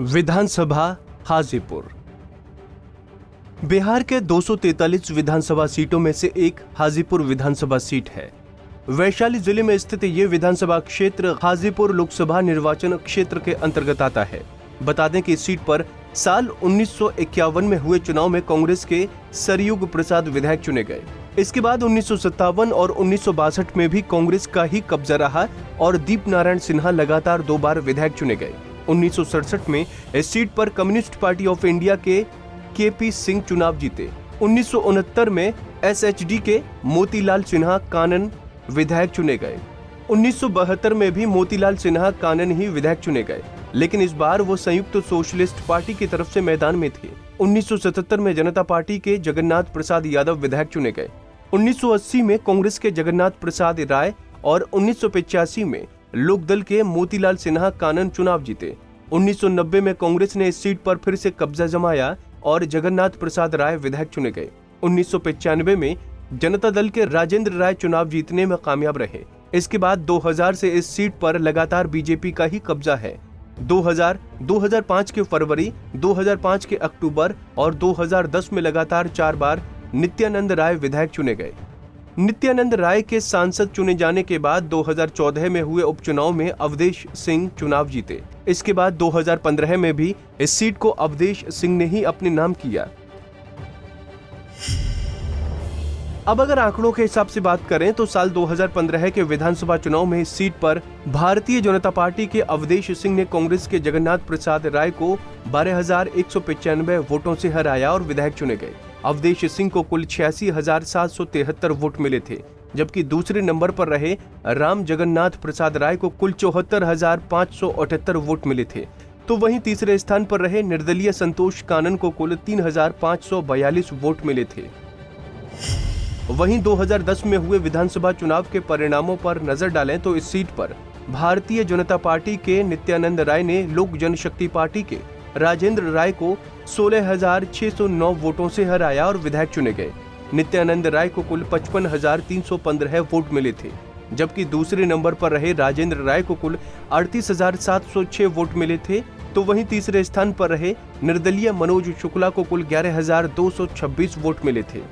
विधानसभा हाजीपुर। बिहार के 243 विधानसभा सीटों में से एक हाजीपुर विधानसभा सीट है। वैशाली जिले में स्थित ये विधानसभा क्षेत्र हाजीपुर लोकसभा निर्वाचन क्षेत्र के अंतर्गत आता है। बता दें कि इस सीट पर साल 1951 में हुए चुनाव में कांग्रेस के सरयुग प्रसाद विधायक चुने गए। इसके बाद 1957 और 1962 में भी कांग्रेस का ही कब्जा रहा और दीप नारायण सिन्हा लगातार 2 बार विधायक चुने गए। 1967 में इस सीट पर कम्युनिस्ट पार्टी ऑफ इंडिया के केपी सिंह चुनाव जीते। 1969 में एसएचडी के मोतीलाल सिन्हा कानन विधायक चुने गए। 1972 में भी मोतीलाल सिन्हा कानन ही विधायक चुने गए, लेकिन इस बार वो संयुक्त सोशलिस्ट पार्टी की तरफ से मैदान में थे। 1977 में जनता पार्टी के जगन्नाथ प्रसाद यादव विधायक चुने गए। 1980 में कांग्रेस के जगन्नाथ प्रसाद राय और 1985 में लोकदल के मोतीलाल सिन्हा कानन चुनाव जीते। 1990 में कांग्रेस ने इस सीट पर फिर से कब्जा जमाया और जगन्नाथ प्रसाद राय विधायक चुने गए। 1995 में जनता दल के राजेंद्र राय चुनाव जीतने में कामयाब रहे। इसके बाद 2000 से इस सीट पर लगातार बीजेपी का ही कब्जा है। 2000, 2005 के फरवरी, 2005 के अक्टूबर और 2010 में लगातार 4 बार नित्यानंद राय विधायक चुने गए। नित्यानंद राय के सांसद चुने जाने के बाद 2014 में हुए उपचुनाव में अवधेश सिंह चुनाव जीते। इसके बाद 2015 में भी इस सीट को अवधेश सिंह ने ही अपने नाम किया। अब अगर आंकड़ों के हिसाब से बात करें तो साल 2015 के विधानसभा चुनाव में इस सीट पर भारतीय जनता पार्टी के अवधेश सिंह ने कांग्रेस के जगन्नाथ प्रसाद राय को 12,195 वोटों से हराया और विधायक चुने गए। अवधेश सिंह को कुल 86,773 वोट मिले थे, जबकि दूसरे नंबर पर रहे राम जगन्नाथ प्रसाद राय को कुल 74,578 वोट मिले थे। तो वहीं तीसरे स्थान पर रहे निर्दलीय संतोष कानन को कुल 3,542 वोट मिले थे। वहीं 2010 में हुए विधानसभा चुनाव के परिणामों पर नजर डालें तो इस सीट पर भारतीय जनता पार्टी के नित्यानंद राय ने लोक जनशक्ति पार्टी के राजेंद्र राय को 16,609 वोटों से हराया और विधायक चुने गए। नित्यानंद राय को कुल 55,315 वोट मिले थे, जबकि दूसरे नंबर पर रहे राजेंद्र राय को कुल 38,706 वोट मिले थे। तो वहीं तीसरे स्थान पर रहे निर्दलीय मनोज शुक्ला को कुल 11,226 वोट मिले थे।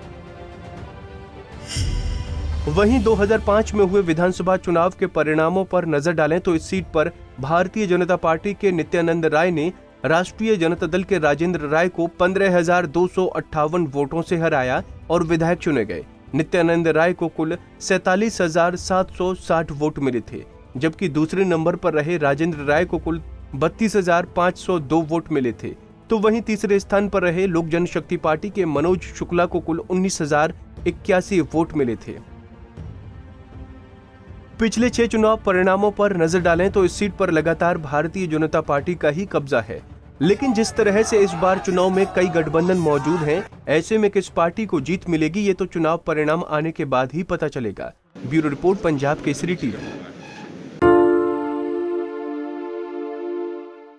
वहीं 2005 में हुए विधानसभा चुनाव के परिणामों पर नजर डालें तो इस सीट पर भारतीय जनता पार्टी के नित्यानंद राय ने राष्ट्रीय जनता दल के राजेंद्र राय को 15,258 वोटों से हराया और विधायक चुने गए। नित्यानंद राय को कुल 47,760 वोट मिले थे, जबकि दूसरे नंबर पर रहे राजेंद्र राय को कुल 32,502 वोट मिले थे। तो वहीं तीसरे स्थान पर रहे लोक जनशक्ति पार्टी के मनोज शुक्ला को कुल 19,081 वोट मिले थे। पिछले 6 चुनाव परिणामों पर नजर डालें तो इस सीट पर लगातार भारतीय जनता पार्टी का ही कब्जा है, लेकिन जिस तरह से इस बार चुनाव में कई गठबंधन मौजूद हैं, ऐसे में किस पार्टी को जीत मिलेगी ये तो चुनाव परिणाम आने के बाद ही पता चलेगा। Bureau report, Punjab Kesari TV.